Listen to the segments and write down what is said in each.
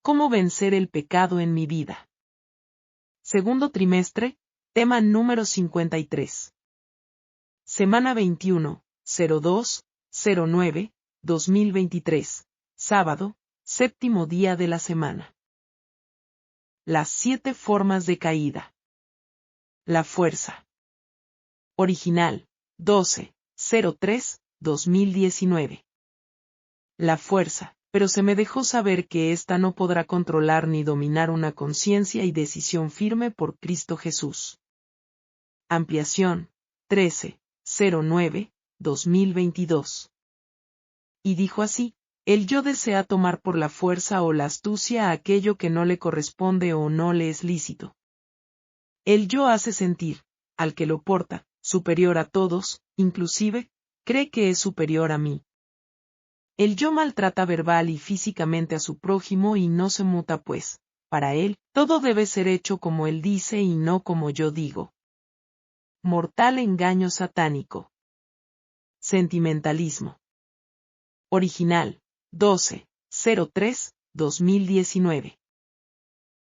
¿Cómo vencer el pecado en mi vida? Segundo trimestre, tema número 53. Semana 21, 02-09, 2023, sábado, séptimo día de la semana. Las 7 formas de caída. La fuerza. Original, 12-03-2019. La fuerza, pero se me dejó saber que ésta no podrá controlar ni dominar una conciencia y decisión firme por Cristo Jesús. Ampliación, 13-09-2022. Y dijo así: el yo desea tomar por la fuerza o la astucia aquello que no le corresponde o no le es lícito. El yo hace sentir, al que lo porta, superior a todos, inclusive, cree que es superior a mí. El yo maltrata verbal y físicamente a su prójimo y no se muta pues, para él, todo debe ser hecho como él dice y no como yo digo. Mortal engaño satánico. Sentimentalismo. Original, 12-03-2019.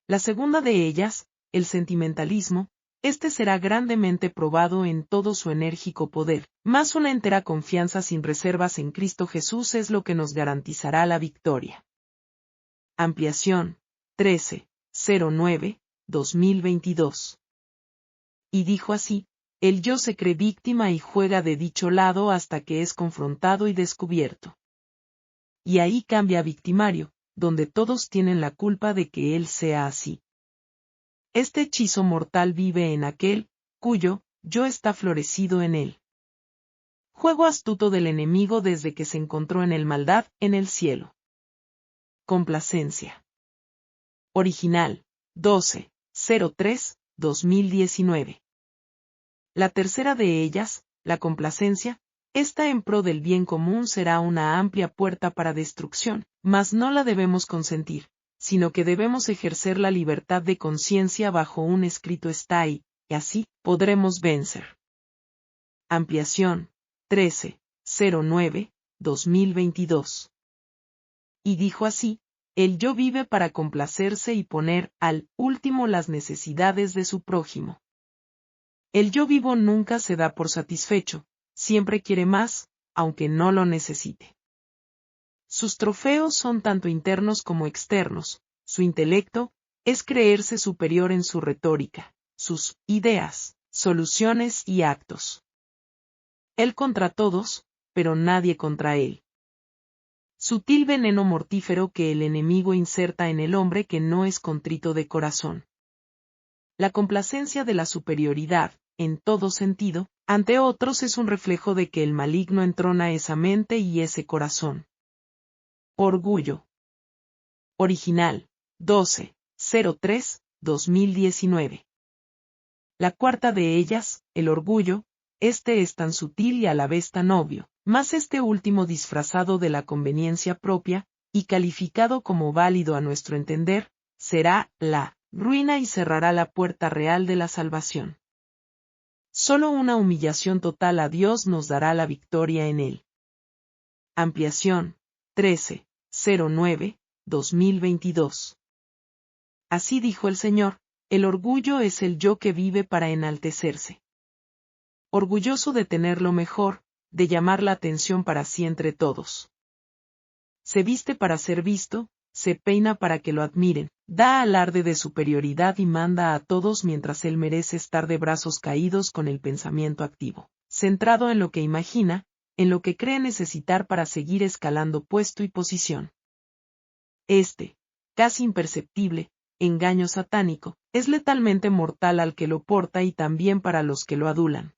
La segunda de ellas, el sentimentalismo, este será grandemente probado en todo su enérgico poder, mas una entera confianza sin reservas en Cristo Jesús es lo que nos garantizará la victoria. Ampliación, 13-09-2022. Y dijo así: el yo se cree víctima y juega de dicho lado hasta que es confrontado y descubierto. Y ahí cambia a victimario, donde todos tienen la culpa de que él sea así. Este hechizo mortal vive en aquel, cuyo yo está florecido en él. Juego astuto del enemigo desde que se encontró en el maldad, en el cielo. Complacencia. Original, 12-03-2019. La tercera de ellas, la complacencia, esta en pro del bien común será una amplia puerta para destrucción, mas no la debemos consentir, sino que debemos ejercer la libertad de conciencia bajo un escrito está y así, podremos vencer. Ampliación, 13-09-2022. Y dijo así: el yo vive para complacerse y poner al último las necesidades de su prójimo. El yo vivo nunca se da por satisfecho, siempre quiere más, aunque no lo necesite. Sus trofeos son tanto internos como externos, su intelecto es creerse superior en su retórica, sus ideas, soluciones y actos. Él contra todos, pero nadie contra él. Sutil veneno mortífero que el enemigo inserta en el hombre que no es contrito de corazón. La complacencia de la superioridad, en todo sentido, ante otros es un reflejo de que el maligno entrona esa mente y ese corazón. Orgullo. Original, 12-03-2019. La cuarta de ellas, el orgullo, este es tan sutil y a la vez tan obvio, mas este último disfrazado de la conveniencia propia, y calificado como válido a nuestro entender, será la ruina y cerrará la puerta real de la salvación. Solo una humillación total a Dios nos dará la victoria en él. Ampliación, 13-09-2022. Así dijo el Señor: el orgullo es el yo que vive para enaltecerse. Orgulloso de tener lo mejor, de llamar la atención para sí entre todos. Se viste para ser visto, se peina para que lo admiren, da alarde de superioridad y manda a todos mientras él merece estar de brazos caídos con el pensamiento activo, centrado en lo que imagina, en lo que cree necesitar para seguir escalando puesto y posición. Este, casi imperceptible, engaño satánico, es letalmente mortal al que lo porta y también para los que lo adulan.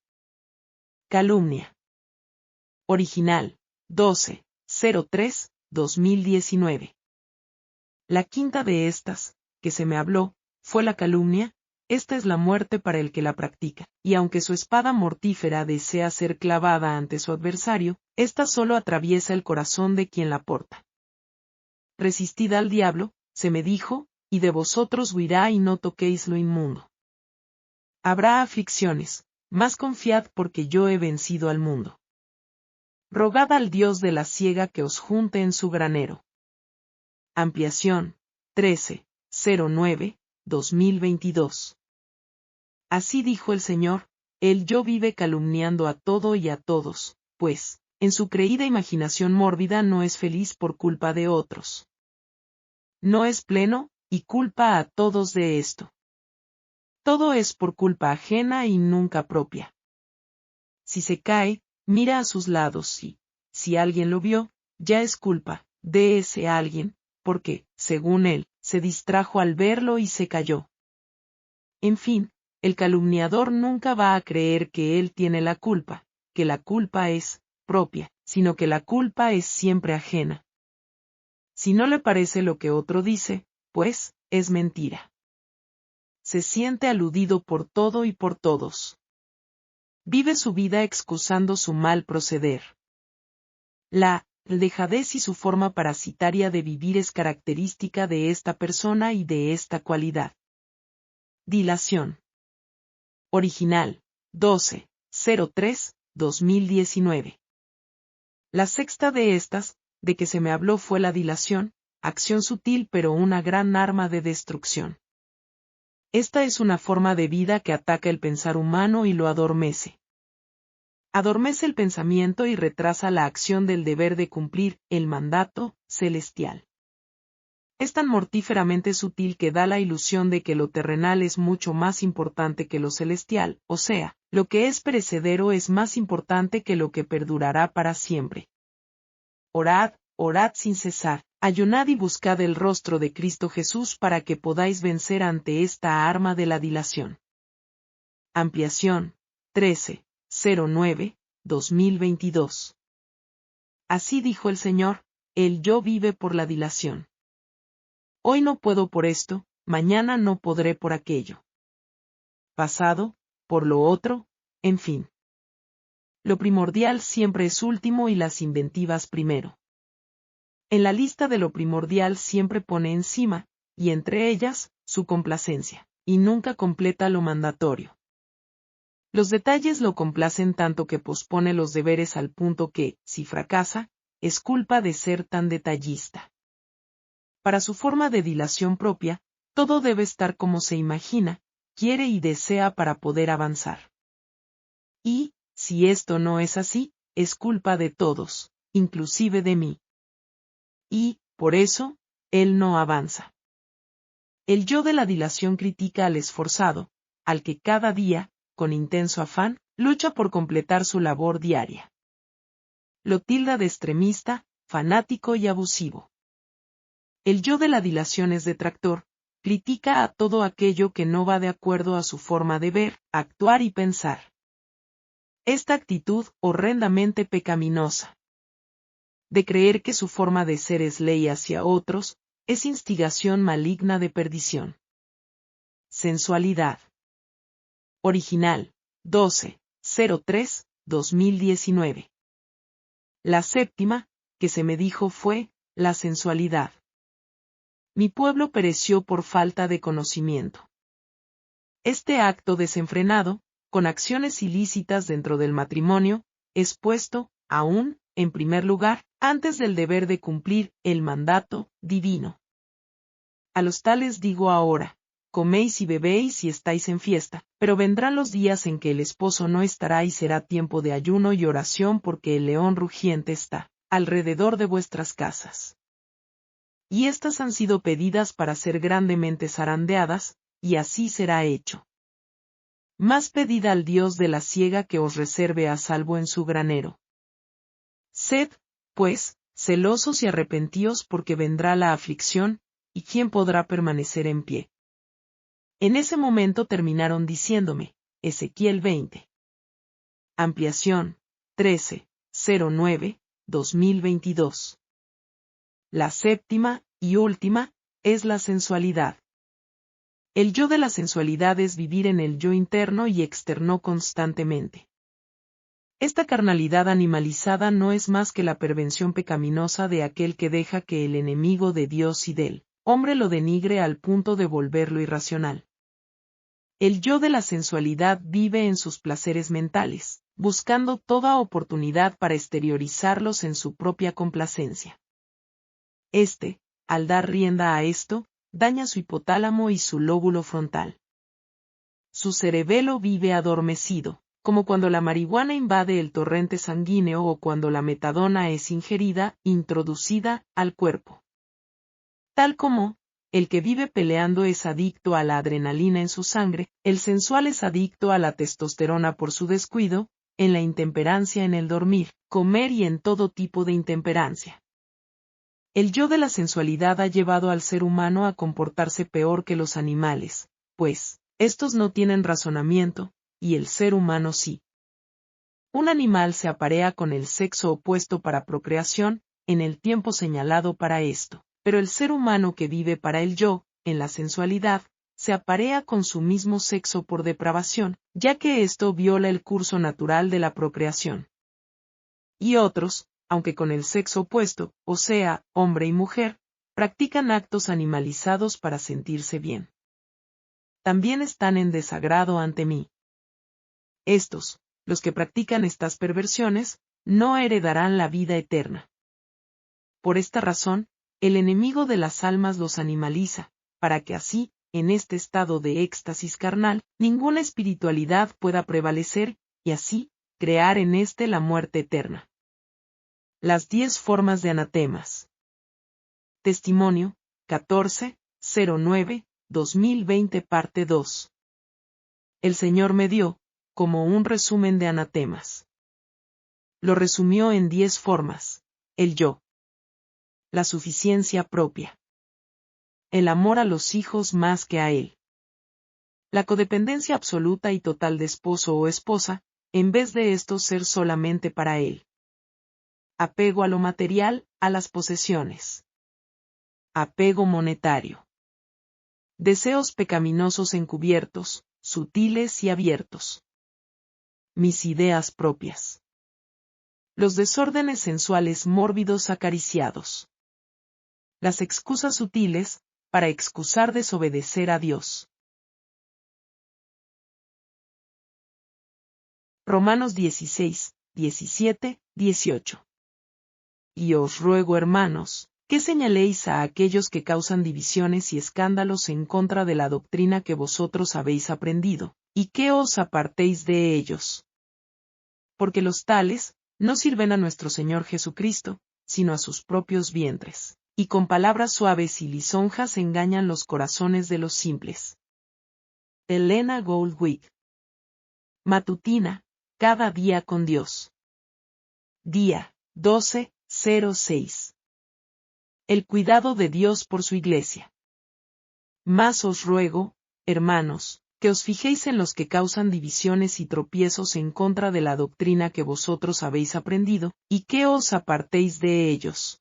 Calumnia. Original, 12-03-2019. La quinta de estas, que se me habló, fue la calumnia. Esta es la muerte para el que la practica, y aunque su espada mortífera desea ser clavada ante su adversario, ésta solo atraviesa el corazón de quien la porta. Resistid al diablo, se me dijo, y de vosotros huirá y no toquéis lo inmundo. Habrá aflicciones, mas confiad porque yo he vencido al mundo. Rogad al Dios de la siega que os junte en su granero. Ampliación, 13-09-2022. Así dijo el Señor, el yo vive calumniando a todo y a todos, pues, en su creída imaginación mórbida no es feliz por culpa de otros. No es pleno, y culpa a todos de esto. Todo es por culpa ajena y nunca propia. Si se cae, mira a sus lados y, si alguien lo vio, ya es culpa de ese alguien, porque, según él, se distrajo al verlo y se cayó. En fin, el calumniador nunca va a creer que él tiene la culpa, que la culpa es propia, sino que la culpa es siempre ajena. Si no le parece lo que otro dice, pues, es mentira. Se siente aludido por todo y por todos. Vive su vida excusando su mal proceder. La dejadez y su forma parasitaria de vivir es característica de esta persona y de esta cualidad. Dilación. Original, 12-03-2019. La sexta de estas, de que se me habló fue la dilación, acción sutil pero una gran arma de destrucción. Esta es una forma de vida que ataca el pensar humano y lo adormece. Adormece el pensamiento y retrasa la acción del deber de cumplir el mandato celestial. Es tan mortíferamente sutil que da la ilusión de que lo terrenal es mucho más importante que lo celestial, o sea, lo que es perecedero es más importante que lo que perdurará para siempre. Orad, orad sin cesar, ayunad y buscad el rostro de Cristo Jesús para que podáis vencer ante esta arma de la dilación. Ampliación, 13-09-2022. Así dijo el Señor, el yo vive por la dilación. Hoy no puedo por esto, mañana no podré por aquello. Pasado, por lo otro, en fin. Lo primordial siempre es último y las inventivas primero. En la lista de lo primordial siempre pone encima, y entre ellas, su complacencia, y nunca completa lo mandatorio. Los detalles lo complacen tanto que pospone los deberes al punto que, si fracasa, es culpa de ser tan detallista. Para su forma de dilación propia, todo debe estar como se imagina, quiere y desea para poder avanzar. Y, si esto no es así, es culpa de todos, inclusive de mí. Y, por eso, él no avanza. El yo de la dilación critica al esforzado, al que cada día, con intenso afán, lucha por completar su labor diaria. Lo tilda de extremista, fanático y abusivo. El yo de la dilación es detractor, critica a todo aquello que no va de acuerdo a su forma de ver, actuar y pensar. Esta actitud horrendamente pecaminosa de creer que su forma de ser es ley hacia otros, es instigación maligna de perdición. Sensualidad. Original, 12-03-2019. La séptima, que se me dijo fue, la sensualidad. Mi pueblo pereció por falta de conocimiento. Este acto desenfrenado, con acciones ilícitas dentro del matrimonio, es puesto, aún, en primer lugar, antes del deber de cumplir el mandato divino. A los tales digo ahora, coméis y bebéis y estáis en fiesta, pero vendrán los días en que el esposo no estará y será tiempo de ayuno y oración porque el león rugiente está alrededor de vuestras casas. Y estas han sido pedidas para ser grandemente zarandeadas, y así será hecho. Más pedid al Dios de la siega que os reserve a salvo en su granero. Sed, pues, celosos y arrepentíos porque vendrá la aflicción, ¿y quién podrá permanecer en pie? En ese momento terminaron diciéndome, Ezequiel 20. Ampliación, 13-09-2022. La séptima, y última, es la sensualidad. El yo de la sensualidad es vivir en el yo interno y externo constantemente. Esta carnalidad animalizada no es más que la pervención pecaminosa de aquel que deja que el enemigo de Dios y del hombre lo denigre al punto de volverlo irracional. El yo de la sensualidad vive en sus placeres mentales, buscando toda oportunidad para exteriorizarlos en su propia complacencia. Al dar rienda a esto, daña su hipotálamo y su lóbulo frontal. Su cerebelo vive adormecido, como cuando la marihuana invade el torrente sanguíneo o cuando la metadona es ingerida, introducida, al cuerpo. Tal como, el que vive peleando es adicto a la adrenalina en su sangre, el sensual es adicto a la testosterona por su descuido, en la intemperancia en el dormir, comer y en todo tipo de intemperancia. El yo de la sensualidad ha llevado al ser humano a comportarse peor que los animales, pues, estos no tienen razonamiento, y el ser humano sí. Un animal se aparea con el sexo opuesto para procreación, en el tiempo señalado para esto, pero el ser humano que vive para el yo, en la sensualidad, se aparea con su mismo sexo por depravación, ya que esto viola el curso natural de la procreación. Y otros, aunque con el sexo opuesto, o sea, hombre y mujer, practican actos animalizados para sentirse bien. También están en desagrado ante mí. Estos, los que practican estas perversiones, no heredarán la vida eterna. Por esta razón, el enemigo de las almas los animaliza, para que así, en este estado de éxtasis carnal, ninguna espiritualidad pueda prevalecer, y así, crear en éste la muerte eterna. Las 10 formas de anatemas. Testimonio, 14-09-2020 parte 2. El Señor me dio, como un resumen de anatemas. Lo resumió en 10 formas: el yo, la suficiencia propia, el amor a los hijos más que a él, la codependencia absoluta y total de esposo o esposa, en vez de esto ser solamente para él, apego a lo material, a las posesiones, apego monetario, deseos pecaminosos encubiertos, sutiles y abiertos, mis ideas propias, los desórdenes sensuales mórbidos acariciados, las excusas sutiles, para excusar desobedecer a Dios. Romanos 16, 17, 18. Y os ruego, hermanos, que señaléis a aquellos que causan divisiones y escándalos en contra de la doctrina que vosotros habéis aprendido, y que os apartéis de ellos. Porque los tales, no sirven a nuestro Señor Jesucristo, sino a sus propios vientres, y con palabras suaves y lisonjas engañan los corazones de los simples. Elena Goldwig. Matutina, cada día con Dios. Día 12-06. El cuidado de Dios por su Iglesia. Mas os ruego, hermanos, que os fijéis en los que causan divisiones y tropiezos en contra de la doctrina que vosotros habéis aprendido, y que os apartéis de ellos.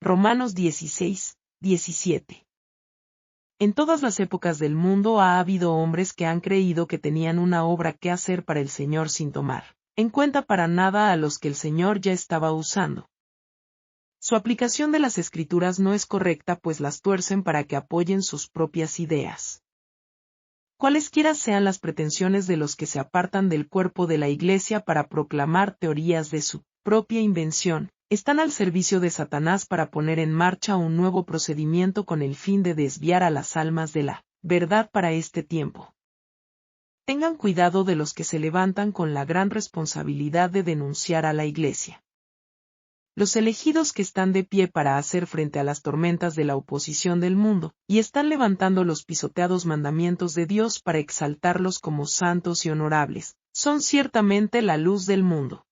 Romanos 16, 17. En todas las épocas del mundo ha habido hombres que han creído que tenían una obra que hacer para el Señor sin tomar en cuenta para nada a los que el Señor ya estaba usando. Su aplicación de las Escrituras no es correcta, pues las tuercen para que apoyen sus propias ideas. Cualesquiera sean las pretensiones de los que se apartan del cuerpo de la Iglesia para proclamar teorías de su propia invención, están al servicio de Satanás para poner en marcha un nuevo procedimiento con el fin de desviar a las almas de la verdad para este tiempo. Tengan cuidado de los que se levantan con la gran responsabilidad de denunciar a la Iglesia. Los elegidos que están de pie para hacer frente a las tormentas de la oposición del mundo, y están levantando los pisoteados mandamientos de Dios para exaltarlos como santos y honorables, son ciertamente la luz del mundo.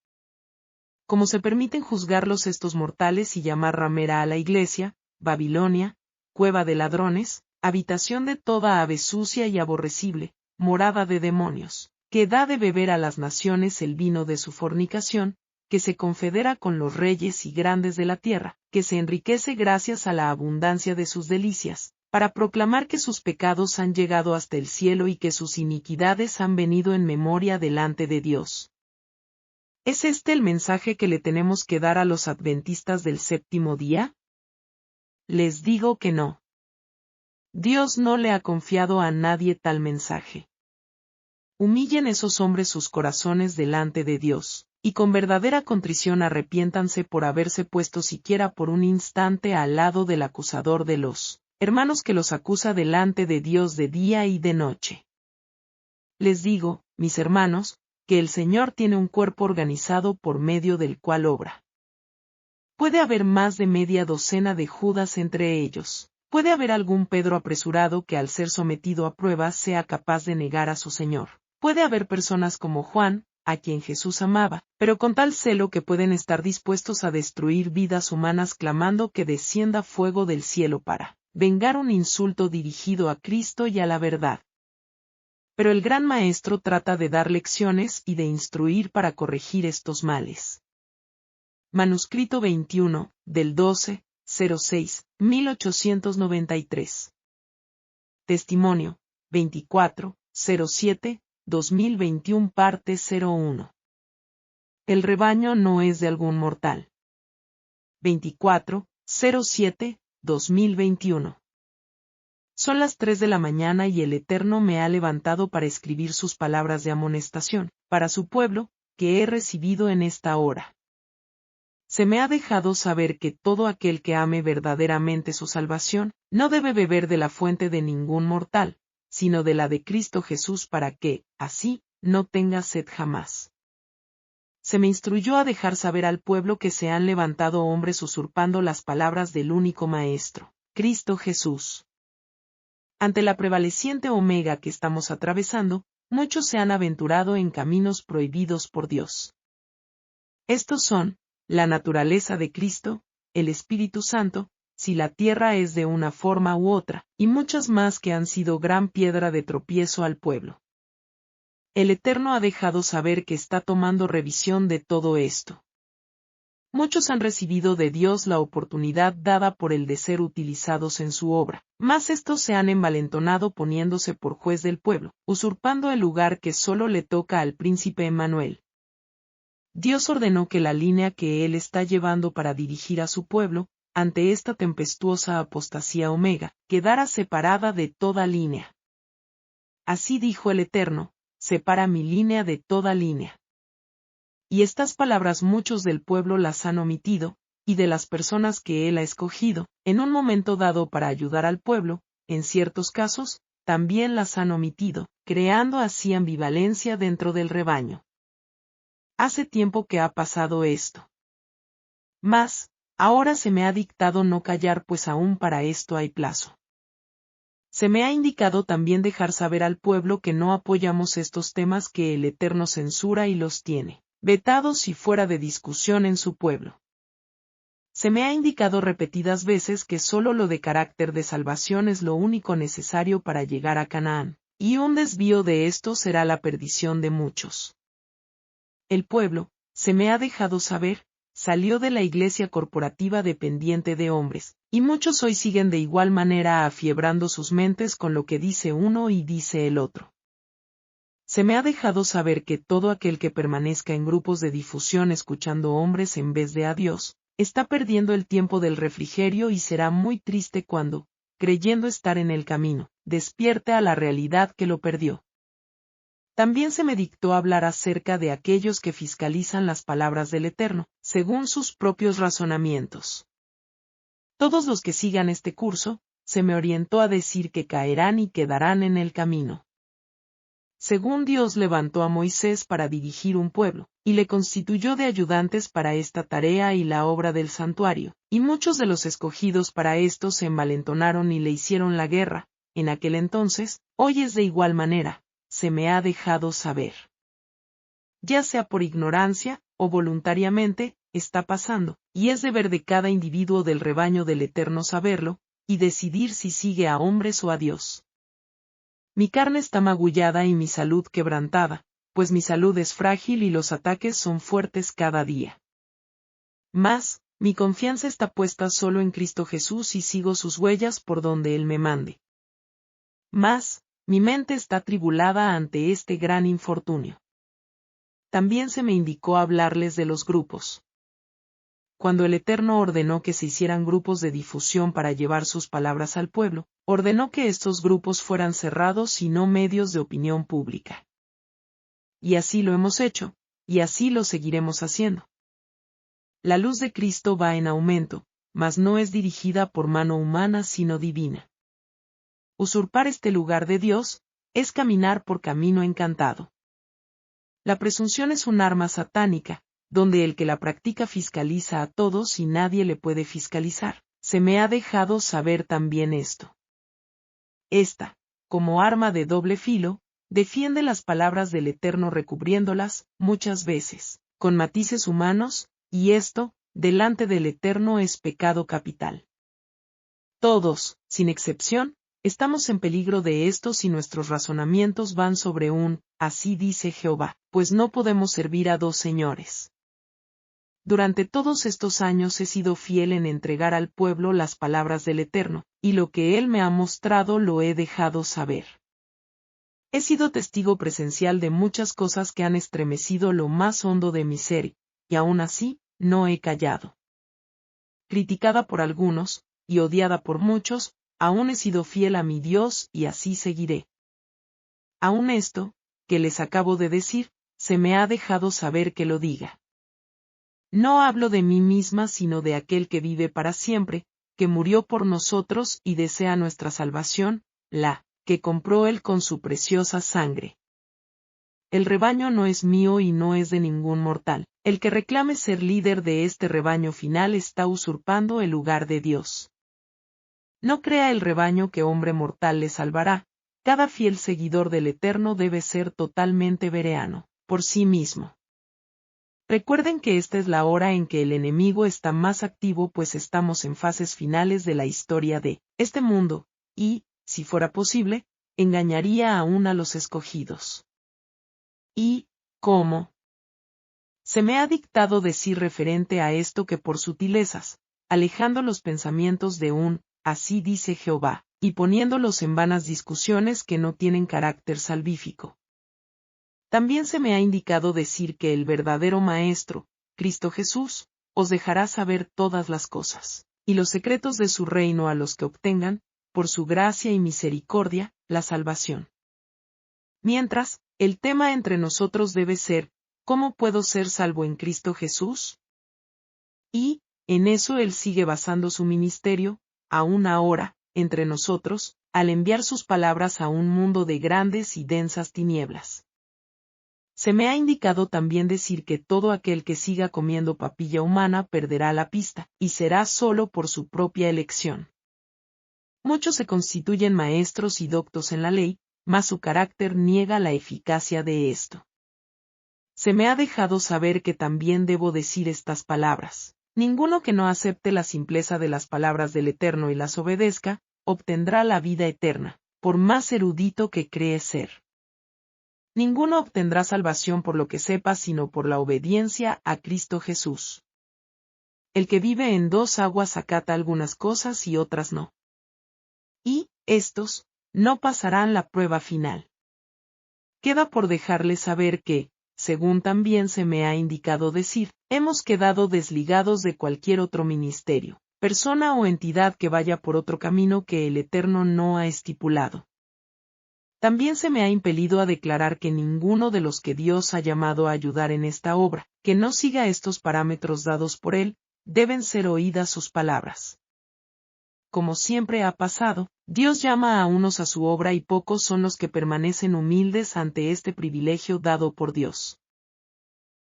Como se permiten juzgarlos estos mortales y llamar ramera a la Iglesia, Babilonia, cueva de ladrones, habitación de toda ave sucia y aborrecible, morada de demonios, que da de beber a las naciones el vino de su fornicación, que se confedera con los reyes y grandes de la tierra, que se enriquece gracias a la abundancia de sus delicias, para proclamar que sus pecados han llegado hasta el cielo y que sus iniquidades han venido en memoria delante de Dios. ¿Es este el mensaje que le tenemos que dar a los adventistas del séptimo día? Les digo que no. Dios no le ha confiado a nadie tal mensaje. Humillen esos hombres sus corazones delante de Dios, y con verdadera contrición arrepiéntanse por haberse puesto siquiera por un instante al lado del acusador de los hermanos, que los acusa delante de Dios de día y de noche. Les digo, mis hermanos, que el Señor tiene un cuerpo organizado por medio del cual obra. Puede haber más de media docena de Judas entre ellos. Puede haber algún Pedro apresurado que al ser sometido a pruebas sea capaz de negar a su Señor. Puede haber personas como Juan, a quien Jesús amaba, pero con tal celo que pueden estar dispuestos a destruir vidas humanas clamando que descienda fuego del cielo para vengar un insulto dirigido a Cristo y a la verdad. Pero el gran Maestro trata de dar lecciones y de instruir para corregir estos males. Manuscrito 21, del 12-06-1893. Testimonio, 24-07-2021 parte 01. El rebaño no es de algún mortal. 24-07-2021. Son las 3 de la mañana y el Eterno me ha levantado para escribir sus palabras de amonestación, para su pueblo, que he recibido en esta hora. Se me ha dejado saber que todo aquel que ame verdaderamente su salvación, no debe beber de la fuente de ningún mortal, sino de la de Cristo Jesús para que, así, no tenga sed jamás. Se me instruyó a dejar saber al pueblo que se han levantado hombres usurpando las palabras del único Maestro, Cristo Jesús. Ante la prevaleciente omega que estamos atravesando, muchos se han aventurado en caminos prohibidos por Dios. Estos son, la naturaleza de Cristo, el Espíritu Santo, si la tierra es de una forma u otra, y muchas más que han sido gran piedra de tropiezo al pueblo. El Eterno ha dejado saber que está tomando revisión de todo esto. Muchos han recibido de Dios la oportunidad dada por él de ser utilizados en su obra, mas estos se han envalentonado poniéndose por juez del pueblo, usurpando el lugar que solo le toca al príncipe Emmanuel. Dios ordenó que la línea que él está llevando para dirigir a su pueblo, ante esta tempestuosa apostasía omega, quedara separada de toda línea. Así dijo el Eterno, separa mi línea de toda línea. Y estas palabras muchos del pueblo las han omitido, y de las personas que él ha escogido, en un momento dado para ayudar al pueblo, en ciertos casos, también las han omitido, creando así ambivalencia dentro del rebaño. Hace tiempo que ha pasado esto. Mas, ahora se me ha dictado no callar, pues aún para esto hay plazo. Se me ha indicado también dejar saber al pueblo que no apoyamos estos temas que el Eterno censura y los tiene vetados y fuera de discusión en su pueblo. Se me ha indicado repetidas veces que solo lo de carácter de salvación es lo único necesario para llegar a Canaán, y un desvío de esto será la perdición de muchos. El pueblo, se me ha dejado saber, salió de la iglesia corporativa dependiente de hombres, y muchos hoy siguen de igual manera afiebrando sus mentes con lo que dice uno y dice el otro. Se me ha dejado saber que todo aquel que permanezca en grupos de difusión escuchando hombres en vez de a Dios, está perdiendo el tiempo del refrigerio y será muy triste cuando, creyendo estar en el camino, despierte a la realidad que lo perdió. También se me dictó hablar acerca de aquellos que fiscalizan las palabras del Eterno, según sus propios razonamientos. Todos los que sigan este curso, se me orientó a decir que caerán y quedarán en el camino. Según Dios levantó a Moisés para dirigir un pueblo, y le constituyó de ayudantes para esta tarea y la obra del santuario, y muchos de los escogidos para esto se envalentonaron y le hicieron la guerra, en aquel entonces, hoy es de igual manera, se me ha dejado saber. Ya sea por ignorancia, o voluntariamente, está pasando, y es deber de cada individuo del rebaño del Eterno saberlo, y decidir si sigue a hombres o a Dios. Mi carne está magullada y mi salud quebrantada, pues mi salud es frágil y los ataques son fuertes cada día. Mas, mi confianza está puesta solo en Cristo Jesús y sigo sus huellas por donde Él me mande. Mas, mi mente está atribulada ante este gran infortunio. También se me indicó hablarles de los grupos. Cuando el Eterno ordenó que se hicieran grupos de difusión para llevar sus palabras al pueblo, ordenó que estos grupos fueran cerrados y no medios de opinión pública. Y así lo hemos hecho, y así lo seguiremos haciendo. La luz de Cristo va en aumento, mas no es dirigida por mano humana sino divina. Usurpar este lugar de Dios es caminar por camino encantado. La presunción es un arma satánica, donde el que la practica fiscaliza a todos y nadie le puede fiscalizar. Se me ha dejado saber también esto. Esta, como arma de doble filo, defiende las palabras del Eterno recubriéndolas, muchas veces, con matices humanos, y esto, delante del Eterno es pecado capital. Todos, sin excepción, estamos en peligro de esto si nuestros razonamientos van sobre un, así dice Jehová, pues no podemos servir a dos señores. Durante todos estos años he sido fiel en entregar al pueblo las palabras del Eterno, y lo que Él me ha mostrado lo he dejado saber. He sido testigo presencial de muchas cosas que han estremecido lo más hondo de mi ser, y aún así, no he callado. Criticada por algunos, y odiada por muchos, aún he sido fiel a mi Dios y así seguiré. Aún esto, que les acabo de decir, se me ha dejado saber que lo diga. No hablo de mí misma sino de aquel que vive para siempre, que murió por nosotros y desea nuestra salvación, la que compró él con su preciosa sangre. El rebaño no es mío y no es de ningún mortal. El que reclame ser líder de este rebaño final está usurpando el lugar de Dios. No crea el rebaño que hombre mortal le salvará. Cada fiel seguidor del Eterno debe ser totalmente bereano, por sí mismo. Recuerden que esta es la hora en que el enemigo está más activo pues estamos en fases finales de la historia de este mundo, y, si fuera posible, engañaría aún a los escogidos. ¿Y cómo? Se me ha dictado decir referente a esto que por sutilezas, alejando los pensamientos de un, así dice Jehová, y poniéndolos en vanas discusiones que no tienen carácter salvífico. También se me ha indicado decir que el verdadero Maestro, Cristo Jesús, os dejará saber todas las cosas, y los secretos de su reino a los que obtengan, por su gracia y misericordia, la salvación. Mientras, el tema entre nosotros debe ser, ¿cómo puedo ser salvo en Cristo Jesús? Y, en eso él sigue basando su ministerio, aún ahora, entre nosotros, al enviar sus palabras a un mundo de grandes y densas tinieblas. Se me ha indicado también decir que todo aquel que siga comiendo papilla humana perderá la pista, y será solo por su propia elección. Muchos se constituyen maestros y doctos en la ley, mas su carácter niega la eficacia de esto. Se me ha dejado saber que también debo decir estas palabras. Ninguno que no acepte la simpleza de las palabras del Eterno y las obedezca, obtendrá la vida eterna, por más erudito que cree ser. Ninguno obtendrá salvación por lo que sepa sino por la obediencia a Cristo Jesús. El que vive en dos aguas acata algunas cosas y otras no. Y, estos, no pasarán la prueba final. Queda por dejarles saber que, según también se me ha indicado decir, hemos quedado desligados de cualquier otro ministerio, persona o entidad que vaya por otro camino que el Eterno no ha estipulado. También se me ha impelido a declarar que ninguno de los que Dios ha llamado a ayudar en esta obra, que no siga estos parámetros dados por él, deben ser oídas sus palabras. Como siempre ha pasado, Dios llama a unos a su obra y pocos son los que permanecen humildes ante este privilegio dado por Dios.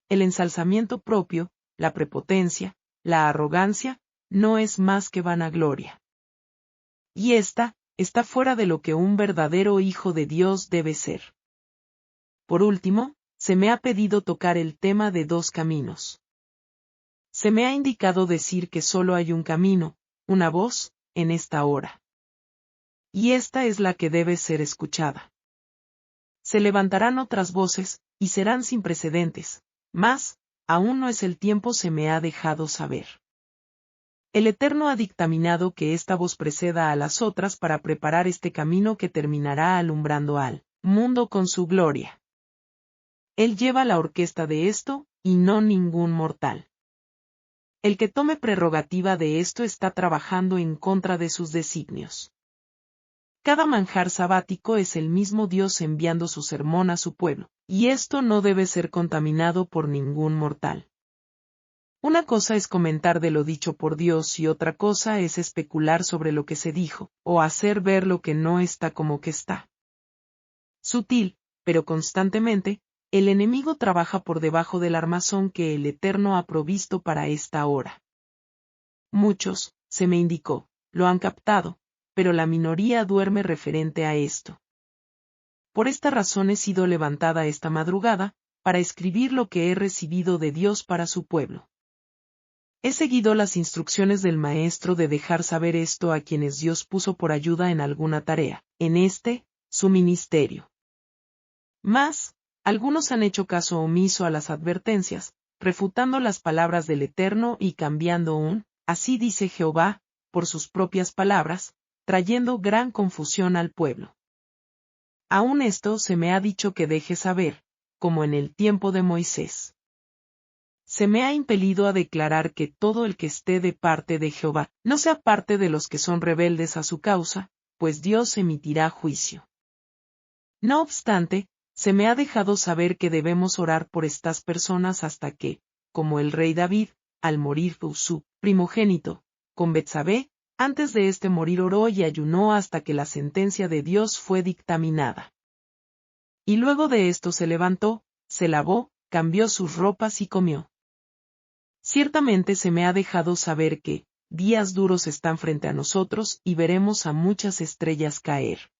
El ensalzamiento propio, la prepotencia, la arrogancia, no es más que vanagloria. Y esta, está fuera de lo que un verdadero hijo de Dios debe ser. Por último, se me ha pedido tocar el tema de dos caminos. Se me ha indicado decir que solo hay un camino, una voz, en esta hora. Y esta es la que debe ser escuchada. Se levantarán otras voces, y serán sin precedentes, mas, aún no es el tiempo se me ha dejado saber. El Eterno ha dictaminado que esta voz preceda a las otras para preparar este camino que terminará alumbrando al mundo con su gloria. Él lleva la orquesta de esto, y no ningún mortal. El que tome prerrogativa de esto está trabajando en contra de sus designios. Cada manjar sabático es el mismo Dios enviando su sermón a su pueblo, y esto no debe ser contaminado por ningún mortal. Una cosa es comentar de lo dicho por Dios y otra cosa es especular sobre lo que se dijo, o hacer ver lo que no está como que está. Sutil, pero constantemente, el enemigo trabaja por debajo del armazón que el Eterno ha provisto para esta hora. Muchos, se me indicó, lo han captado, pero la minoría duerme referente a esto. Por esta razón he sido levantada esta madrugada, para escribir lo que he recibido de Dios para su pueblo. He seguido las instrucciones del Maestro de dejar saber esto a quienes Dios puso por ayuda en alguna tarea, su ministerio. Mas, algunos han hecho caso omiso a las advertencias, refutando las palabras del Eterno y cambiando así dice Jehová, por sus propias palabras, trayendo gran confusión al pueblo. Aún esto se me ha dicho que deje saber, como en el tiempo de Moisés. Se me ha impelido a declarar que todo el que esté de parte de Jehová, no sea parte de los que son rebeldes a su causa, pues Dios emitirá juicio. No obstante, se me ha dejado saber que debemos orar por estas personas hasta que, como el rey David, al morir su primogénito, con Betsabé, antes de morir oró y ayunó hasta que la sentencia de Dios fue dictaminada. Y luego de esto se levantó, se lavó, cambió sus ropas y comió. Ciertamente se me ha dejado saber que, días duros están frente a nosotros y veremos a muchas estrellas caer.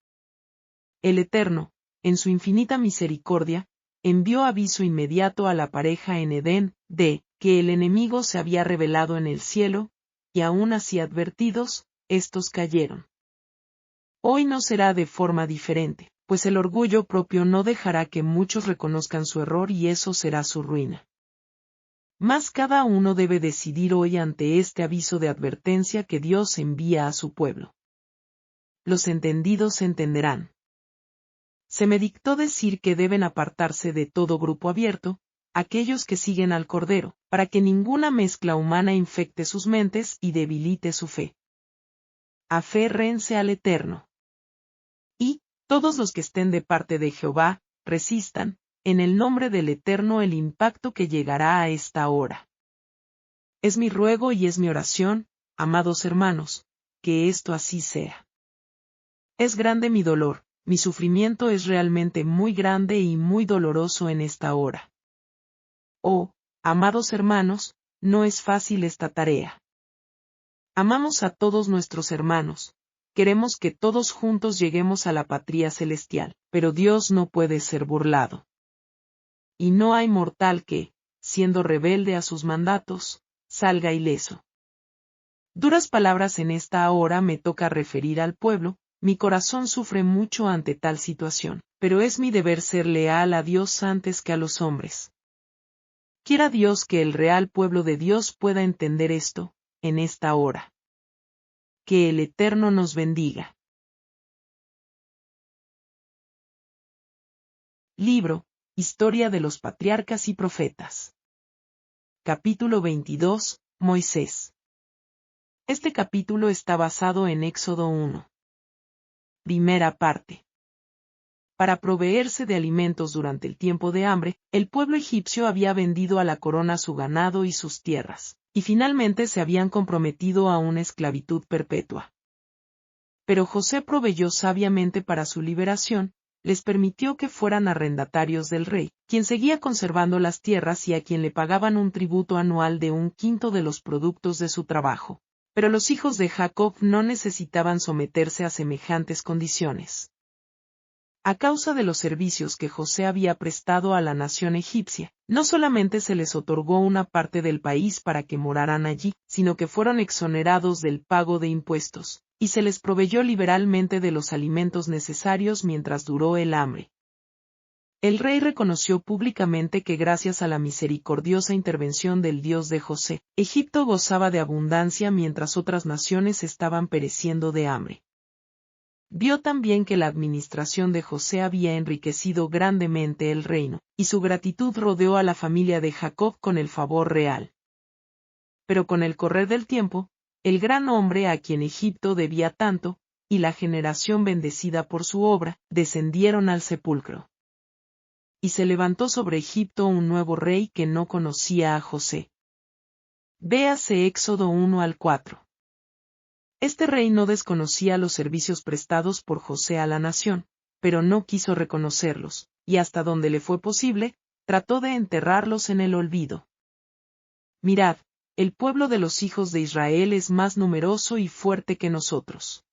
El Eterno, en su infinita misericordia, envió aviso inmediato a la pareja en Edén, de que el enemigo se había revelado en el cielo, y aún así advertidos, estos cayeron. Hoy no será de forma diferente, pues el orgullo propio no dejará que muchos reconozcan su error y eso será su ruina. Mas cada uno debe decidir hoy ante este aviso de advertencia que Dios envía a su pueblo. Los entendidos entenderán. Se me dictó decir que deben apartarse de todo grupo abierto, aquellos que siguen al Cordero, para que ninguna mezcla humana infecte sus mentes y debilite su fe. Aférrense al Eterno. Y, todos los que estén de parte de Jehová, resistan, en el nombre del Eterno el impacto que llegará a esta hora. Es mi ruego y es mi oración, amados hermanos, que esto así sea. Es grande mi dolor, mi sufrimiento es realmente muy grande y muy doloroso en esta hora. Oh, amados hermanos, no es fácil esta tarea. Amamos a todos nuestros hermanos, queremos que todos juntos lleguemos a la patria celestial, pero Dios no puede ser burlado. Y no hay mortal que, siendo rebelde a sus mandatos, salga ileso. Duras palabras en esta hora me toca referir al pueblo, mi corazón sufre mucho ante tal situación, pero es mi deber ser leal a Dios antes que a los hombres. Quiera Dios que el real pueblo de Dios pueda entender esto, en esta hora. Que el Eterno nos bendiga. Libro, Historia de los Patriarcas y Profetas. Capítulo 22, Moisés. Este capítulo está basado en Éxodo 1. Primera parte. Para proveerse de alimentos durante el tiempo de hambre, el pueblo egipcio había vendido a la corona su ganado y sus tierras, y finalmente se habían comprometido a una esclavitud perpetua. Pero José proveyó sabiamente para su liberación, les permitió que fueran arrendatarios del rey, quien seguía conservando las tierras y a quien le pagaban un tributo anual de 1/5 de los productos de su trabajo. Pero los hijos de Jacob no necesitaban someterse a semejantes condiciones. A causa de los servicios que José había prestado a la nación egipcia, no solamente se les otorgó una parte del país para que moraran allí, sino que fueron exonerados del pago de impuestos, y se les proveyó liberalmente de los alimentos necesarios mientras duró el hambre. El rey reconoció públicamente que gracias a la misericordiosa intervención del Dios de José, Egipto gozaba de abundancia mientras otras naciones estaban pereciendo de hambre. Vio también que la administración de José había enriquecido grandemente el reino, y su gratitud rodeó a la familia de Jacob con el favor real. Pero con el correr del tiempo, el gran hombre a quien Egipto debía tanto, y la generación bendecida por su obra, descendieron al sepulcro. Y se levantó sobre Egipto un nuevo rey que no conocía a José. Véase Éxodo 1 al 4. Este rey no desconocía los servicios prestados por José a la nación, pero no quiso reconocerlos, y hasta donde le fue posible, trató de enterrarlos en el olvido. Mirad, el pueblo de los hijos de Israel es más numeroso y fuerte que nosotros.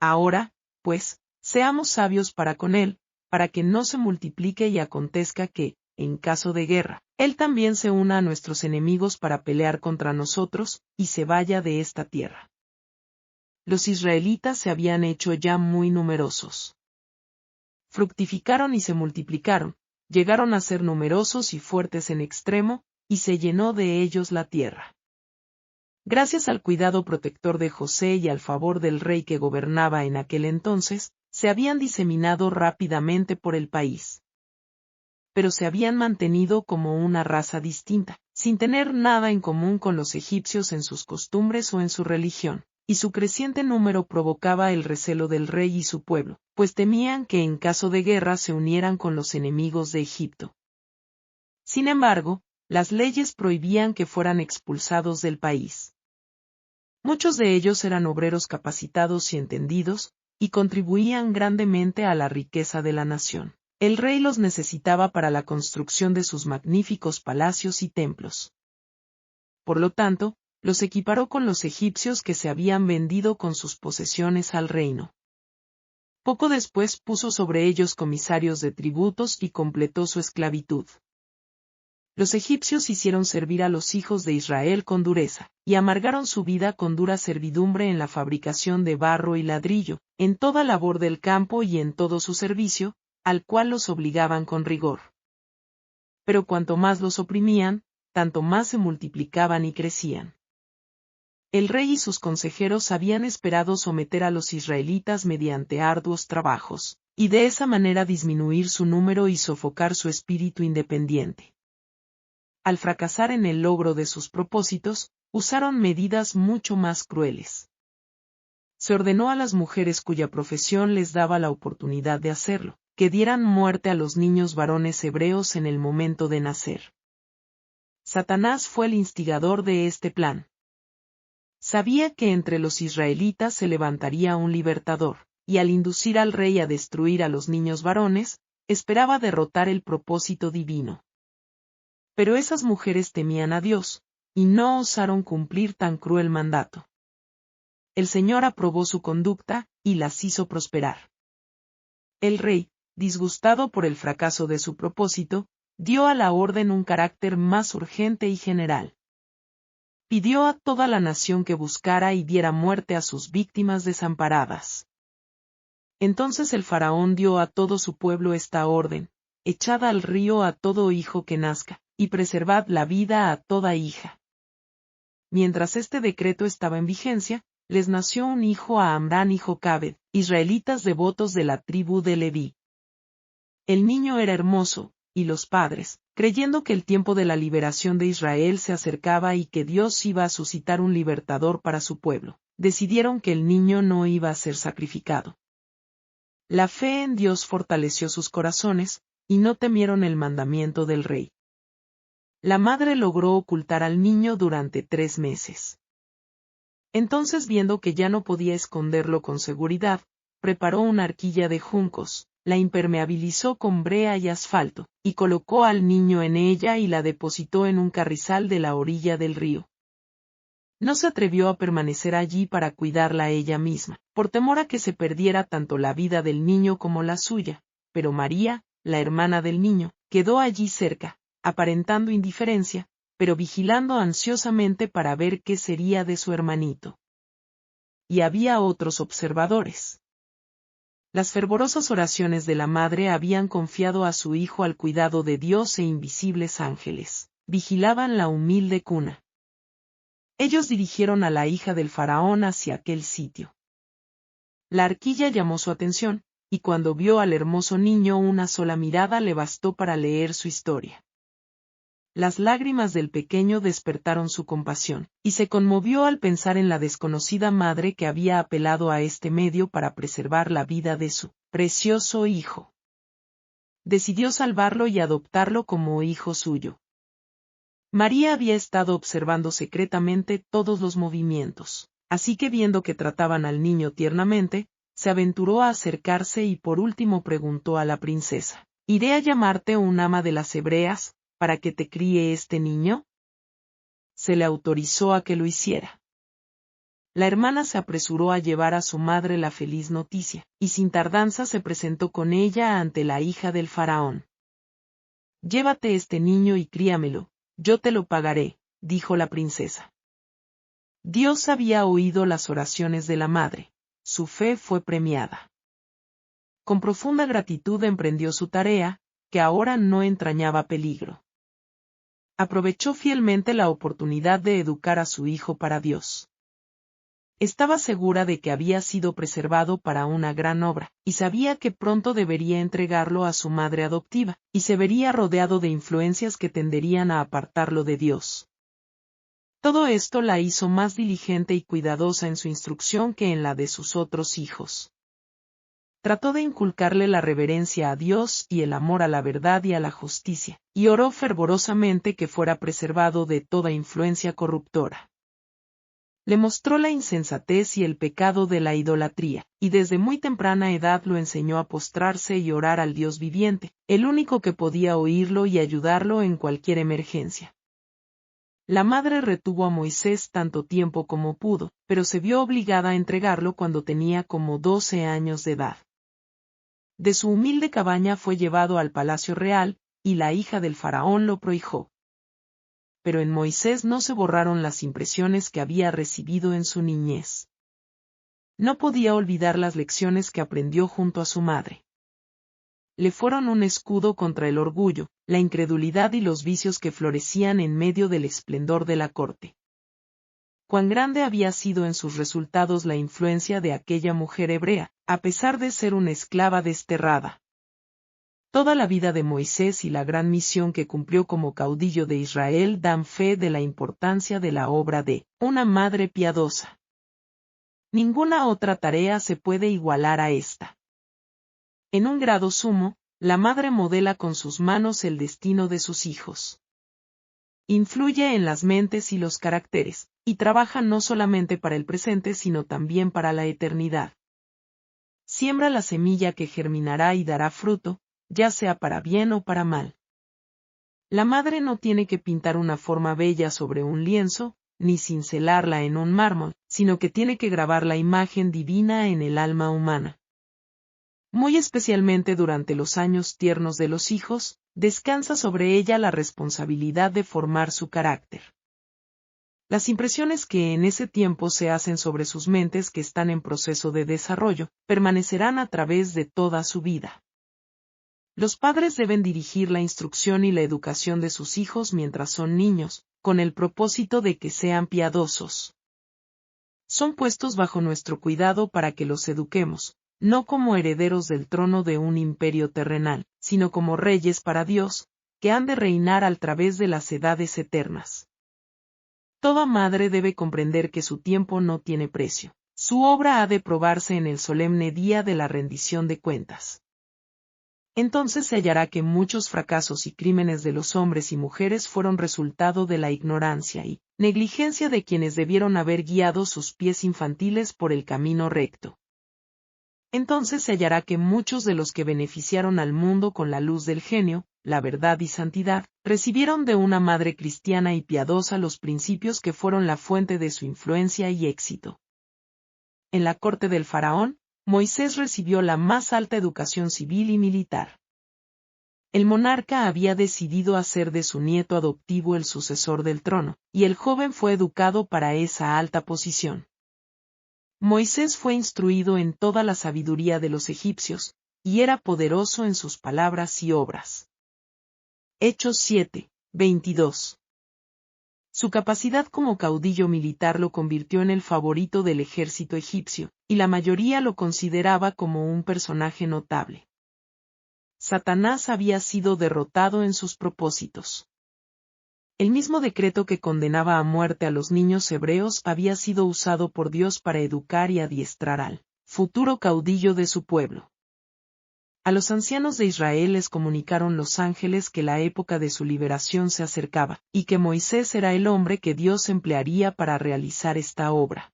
Ahora, pues, seamos sabios para con él, para que no se multiplique y acontezca que, en caso de guerra, él también se una a nuestros enemigos para pelear contra nosotros, y se vaya de esta tierra. Los israelitas se habían hecho ya muy numerosos. Fructificaron y se multiplicaron, llegaron a ser numerosos y fuertes en extremo, y se llenó de ellos la tierra. Gracias al cuidado protector de José y al favor del rey que gobernaba en aquel entonces, se habían diseminado rápidamente por el país. Pero se habían mantenido como una raza distinta, sin tener nada en común con los egipcios en sus costumbres o en su religión, y su creciente número provocaba el recelo del rey y su pueblo, pues temían que en caso de guerra se unieran con los enemigos de Egipto. Sin embargo, las leyes prohibían que fueran expulsados del país. Muchos de ellos eran obreros capacitados y entendidos, y contribuían grandemente a la riqueza de la nación. El rey los necesitaba para la construcción de sus magníficos palacios y templos. Por lo tanto, los equiparó con los egipcios que se habían vendido con sus posesiones al reino. Poco después puso sobre ellos comisarios de tributos y completó su esclavitud. Los egipcios hicieron servir a los hijos de Israel con dureza, y amargaron su vida con dura servidumbre en la fabricación de barro y ladrillo, en toda labor del campo y en todo su servicio, al cual los obligaban con rigor. Pero cuanto más los oprimían, tanto más se multiplicaban y crecían. El rey y sus consejeros habían esperado someter a los israelitas mediante arduos trabajos, y de esa manera disminuir su número y sofocar su espíritu independiente. Al fracasar en el logro de sus propósitos, usaron medidas mucho más crueles. Se ordenó a las mujeres cuya profesión les daba la oportunidad de hacerlo, que dieran muerte a los niños varones hebreos en el momento de nacer. Satanás fue el instigador de este plan. Sabía que entre los israelitas se levantaría un libertador, y al inducir al rey a destruir a los niños varones, esperaba derrotar el propósito divino. Pero esas mujeres temían a Dios, y no osaron cumplir tan cruel mandato. El Señor aprobó su conducta, y las hizo prosperar. El rey, disgustado por el fracaso de su propósito, dio a la orden un carácter más urgente y general. Pidió a toda la nación que buscara y diera muerte a sus víctimas desamparadas. Entonces el faraón dio a todo su pueblo esta orden: echad al río a todo hijo que nazca, y preservad la vida a toda hija. Mientras este decreto estaba en vigencia, les nació un hijo a Amrán y Jocabed, israelitas devotos de la tribu de Leví. El niño era hermoso, y los padres, creyendo que el tiempo de la liberación de Israel se acercaba y que Dios iba a suscitar un libertador para su pueblo, decidieron que el niño no iba a ser sacrificado. La fe en Dios fortaleció sus corazones, y no temieron el mandamiento del rey. La madre logró ocultar al niño durante 3 meses. Entonces, viendo que ya no podía esconderlo con seguridad, preparó una arquilla de juncos, la impermeabilizó con brea y asfalto, y colocó al niño en ella y la depositó en un carrizal de la orilla del río. No se atrevió a permanecer allí para cuidarla ella misma, por temor a que se perdiera tanto la vida del niño como la suya, pero María, la hermana del niño, quedó allí cerca, aparentando indiferencia, pero vigilando ansiosamente para ver qué sería de su hermanito. Y había otros observadores. Las fervorosas oraciones de la madre habían confiado a su hijo al cuidado de Dios e invisibles ángeles. Vigilaban la humilde cuna. Ellos dirigieron a la hija del faraón hacia aquel sitio. La arquilla llamó su atención, y cuando vio al hermoso niño una sola mirada le bastó para leer su historia. Las lágrimas del pequeño despertaron su compasión, y se conmovió al pensar en la desconocida madre que había apelado a este medio para preservar la vida de su precioso hijo. Decidió salvarlo y adoptarlo como hijo suyo. María había estado observando secretamente todos los movimientos, así que viendo que trataban al niño tiernamente, se aventuró a acercarse y por último preguntó a la princesa: ¿Iré a llamarte un ama de las hebreas, para que te críe este niño? Se le autorizó a que lo hiciera. La hermana se apresuró a llevar a su madre la feliz noticia, y sin tardanza se presentó con ella ante la hija del faraón. Llévate este niño y críamelo, yo te lo pagaré, dijo la princesa. Dios había oído las oraciones de la madre, su fe fue premiada. Con profunda gratitud emprendió su tarea, que ahora no entrañaba peligro. Aprovechó fielmente la oportunidad de educar a su hijo para Dios. Estaba segura de que había sido preservado para una gran obra, y sabía que pronto debería entregarlo a su madre adoptiva, y se vería rodeado de influencias que tenderían a apartarlo de Dios. Todo esto la hizo más diligente y cuidadosa en su instrucción que en la de sus otros hijos. Trató de inculcarle la reverencia a Dios y el amor a la verdad y a la justicia, y oró fervorosamente que fuera preservado de toda influencia corruptora. Le mostró la insensatez y el pecado de la idolatría, y desde muy temprana edad lo enseñó a postrarse y orar al Dios viviente, el único que podía oírlo y ayudarlo en cualquier emergencia. La madre retuvo a Moisés tanto tiempo como pudo, pero se vio obligada a entregarlo cuando tenía como 12 años de edad. De su humilde cabaña fue llevado al palacio real, y la hija del faraón lo prohijó. Pero en Moisés no se borraron las impresiones que había recibido en su niñez. No podía olvidar las lecciones que aprendió junto a su madre. Le fueron un escudo contra el orgullo, la incredulidad y los vicios que florecían en medio del esplendor de la corte. Cuán grande había sido en sus resultados la influencia de aquella mujer hebrea, a pesar de ser una esclava desterrada. Toda la vida de Moisés y la gran misión que cumplió como caudillo de Israel dan fe de la importancia de la obra de una madre piadosa. Ninguna otra tarea se puede igualar a esta. En un grado sumo, la madre modela con sus manos el destino de sus hijos. Influye en las mentes y los caracteres, y trabaja no solamente para el presente sino también para la eternidad. Siembra la semilla que germinará y dará fruto, ya sea para bien o para mal. La madre no tiene que pintar una forma bella sobre un lienzo, ni cincelarla en un mármol, sino que tiene que grabar la imagen divina en el alma humana. Muy especialmente durante los años tiernos de los hijos, descansa sobre ella la responsabilidad de formar su carácter. Las impresiones que en ese tiempo se hacen sobre sus mentes que están en proceso de desarrollo, permanecerán a través de toda su vida. Los padres deben dirigir la instrucción y la educación de sus hijos mientras son niños, con el propósito de que sean piadosos. Son puestos bajo nuestro cuidado para que los eduquemos, no como herederos del trono de un imperio terrenal, sino como reyes para Dios, que han de reinar a través de las edades eternas. Toda madre debe comprender que su tiempo no tiene precio. Su obra ha de probarse en el solemne día de la rendición de cuentas. Entonces se hallará que muchos fracasos y crímenes de los hombres y mujeres fueron resultado de la ignorancia y negligencia de quienes debieron haber guiado sus pies infantiles por el camino recto. Entonces se hallará que muchos de los que beneficiaron al mundo con la luz del genio, la verdad y santidad, recibieron de una madre cristiana y piadosa los principios que fueron la fuente de su influencia y éxito. En la corte del faraón, Moisés recibió la más alta educación civil y militar. El monarca había decidido hacer de su nieto adoptivo el sucesor del trono, y el joven fue educado para esa alta posición. Moisés fue instruido en toda la sabiduría de los egipcios, y era poderoso en sus palabras y obras. Hechos 7, 22. Su capacidad como caudillo militar lo convirtió en el favorito del ejército egipcio, y la mayoría lo consideraba como un personaje notable. Satanás había sido derrotado en sus propósitos. El mismo decreto que condenaba a muerte a los niños hebreos había sido usado por Dios para educar y adiestrar al futuro caudillo de su pueblo. A los ancianos de Israel les comunicaron los ángeles que la época de su liberación se acercaba, y que Moisés era el hombre que Dios emplearía para realizar esta obra.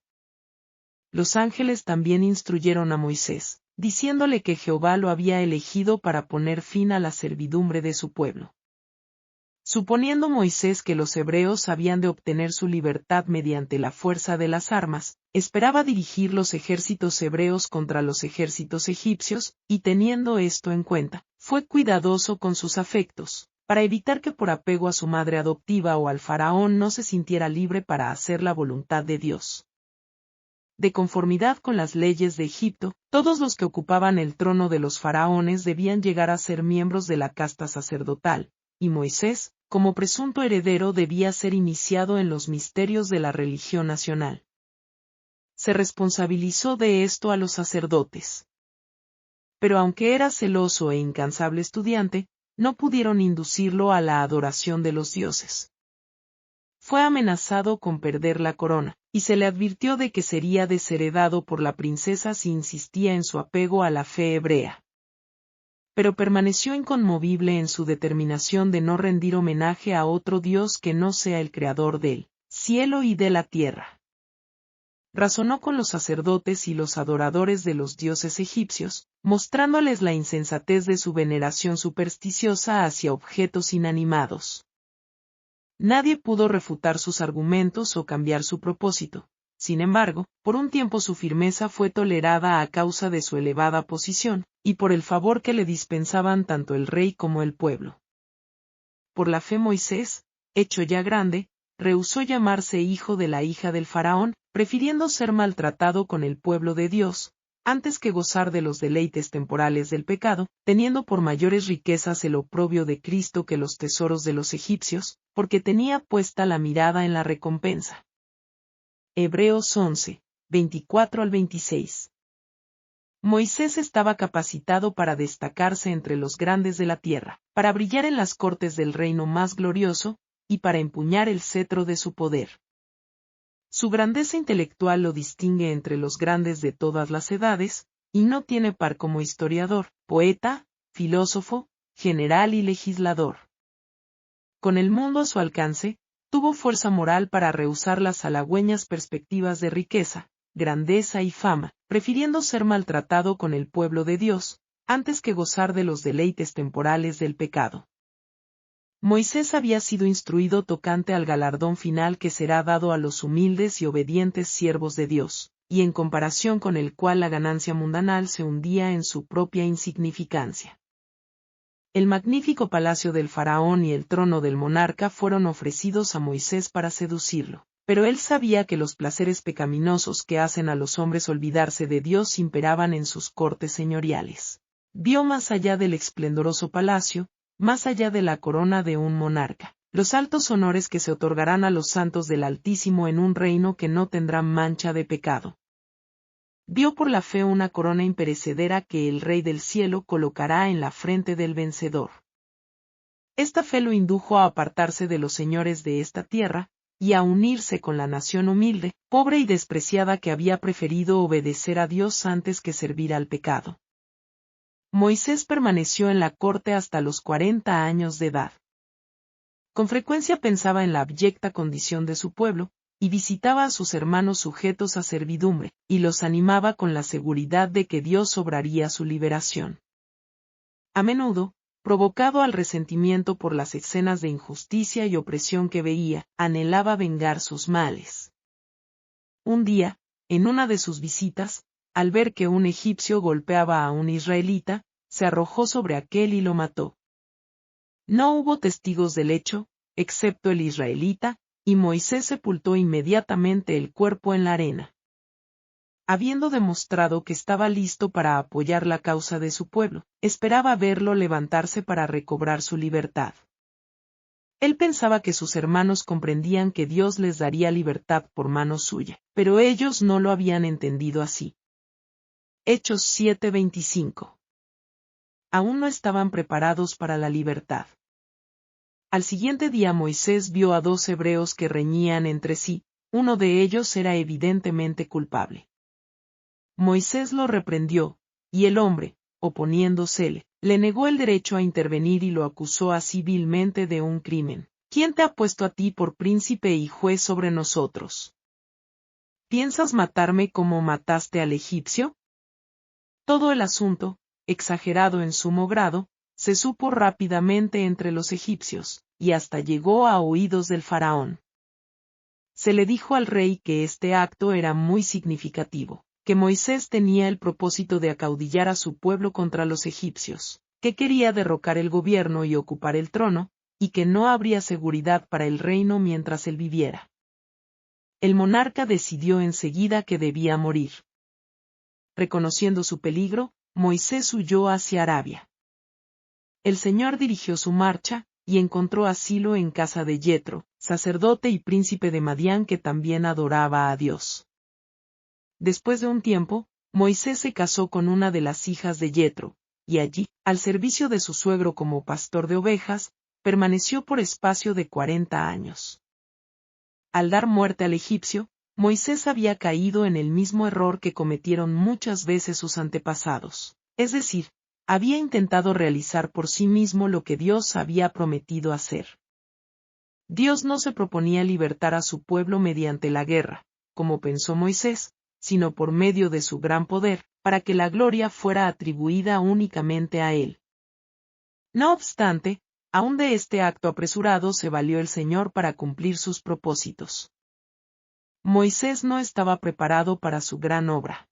Los ángeles también instruyeron a Moisés, diciéndole que Jehová lo había elegido para poner fin a la servidumbre de su pueblo. Suponiendo Moisés que los hebreos habían de obtener su libertad mediante la fuerza de las armas, esperaba dirigir los ejércitos hebreos contra los ejércitos egipcios, y teniendo esto en cuenta, fue cuidadoso con sus afectos, para evitar que por apego a su madre adoptiva o al faraón no se sintiera libre para hacer la voluntad de Dios. De conformidad con las leyes de Egipto, todos los que ocupaban el trono de los faraones debían llegar a ser miembros de la casta sacerdotal, y Moisés, como presunto heredero, debía ser iniciado en los misterios de la religión nacional. Se responsabilizó de esto a los sacerdotes. Pero aunque era celoso e incansable estudiante, no pudieron inducirlo a la adoración de los dioses. Fue amenazado con perder la corona, y se le advirtió de que sería desheredado por la princesa si insistía en su apego a la fe hebrea. Pero permaneció inconmovible en su determinación de no rendir homenaje a otro Dios que no sea el creador del cielo y de la tierra. Razonó con los sacerdotes y los adoradores de los dioses egipcios, mostrándoles la insensatez de su veneración supersticiosa hacia objetos inanimados. Nadie pudo refutar sus argumentos o cambiar su propósito. Sin embargo, por un tiempo su firmeza fue tolerada a causa de su elevada posición, y por el favor que le dispensaban tanto el rey como el pueblo. Por la fe Moisés, hecho ya grande, rehusó llamarse hijo de la hija del faraón, prefiriendo ser maltratado con el pueblo de Dios, antes que gozar de los deleites temporales del pecado, teniendo por mayores riquezas el oprobio de Cristo que los tesoros de los egipcios, porque tenía puesta la mirada en la recompensa. Hebreos 11, 24 al 26. Moisés estaba capacitado para destacarse entre los grandes de la tierra, para brillar en las cortes del reino más glorioso, y para empuñar el cetro de su poder. Su grandeza intelectual lo distingue entre los grandes de todas las edades, y no tiene par como historiador, poeta, filósofo, general y legislador. Con el mundo a su alcance, tuvo fuerza moral para rehusar las halagüeñas perspectivas de riqueza, grandeza y fama, prefiriendo ser maltratado con el pueblo de Dios, antes que gozar de los deleites temporales del pecado. Moisés había sido instruido tocante al galardón final que será dado a los humildes y obedientes siervos de Dios, y en comparación con el cual la ganancia mundanal se hundía en su propia insignificancia. El magnífico palacio del faraón y el trono del monarca fueron ofrecidos a Moisés para seducirlo, pero él sabía que los placeres pecaminosos que hacen a los hombres olvidarse de Dios imperaban en sus cortes señoriales. Vio más allá del esplendoroso palacio, más allá de la corona de un monarca, los altos honores que se otorgarán a los santos del Altísimo en un reino que no tendrá mancha de pecado. Vio por la fe una corona imperecedera que el Rey del Cielo colocará en la frente del vencedor. Esta fe lo indujo a apartarse de los señores de esta tierra, y a unirse con la nación humilde, pobre y despreciada que había preferido obedecer a Dios antes que servir al pecado. Moisés permaneció en la corte hasta los 40 años de edad. Con frecuencia pensaba en la abyecta condición de su pueblo, y visitaba a sus hermanos sujetos a servidumbre, y los animaba con la seguridad de que Dios obraría su liberación. A menudo, provocado al resentimiento por las escenas de injusticia y opresión que veía, anhelaba vengar sus males. Un día, en una de sus visitas, al ver que un egipcio golpeaba a un israelita, se arrojó sobre aquél y lo mató. No hubo testigos del hecho, excepto el israelita, y Moisés sepultó inmediatamente el cuerpo en la arena. Habiendo demostrado que estaba listo para apoyar la causa de su pueblo, esperaba verlo levantarse para recobrar su libertad. Él pensaba que sus hermanos comprendían que Dios les daría libertad por mano suya, pero ellos no lo habían entendido así. Hechos 7:25. Aún no estaban preparados para la libertad. Al siguiente día Moisés vio a 2 hebreos que reñían entre sí, uno de ellos era evidentemente culpable. Moisés lo reprendió, y el hombre, oponiéndosele, le negó el derecho a intervenir y lo acusó así vilmente de un crimen. ¿Quién te ha puesto a ti por príncipe y juez sobre nosotros? ¿Piensas matarme como mataste al egipcio? Todo el asunto, exagerado en sumo grado, se supo rápidamente entre los egipcios, y hasta llegó a oídos del faraón. Se le dijo al rey que este acto era muy significativo, que Moisés tenía el propósito de acaudillar a su pueblo contra los egipcios, que quería derrocar el gobierno y ocupar el trono, y que no habría seguridad para el reino mientras él viviera. El monarca decidió enseguida que debía morir. Reconociendo su peligro, Moisés huyó hacia Arabia. El Señor dirigió su marcha, y encontró asilo en casa de Yetro, sacerdote y príncipe de Madián que también adoraba a Dios. Después de un tiempo, Moisés se casó con una de las hijas de Yetro, y allí, al servicio de su suegro como pastor de ovejas, permaneció por espacio de 40 años. Al dar muerte al egipcio, Moisés había caído en el mismo error que cometieron muchas veces sus antepasados, es decir, había intentado realizar por sí mismo lo que Dios había prometido hacer. Dios no se proponía libertar a su pueblo mediante la guerra, como pensó Moisés, sino por medio de su gran poder, para que la gloria fuera atribuida únicamente a él. No obstante, aún de este acto apresurado se valió el Señor para cumplir sus propósitos. Moisés no estaba preparado para su gran obra.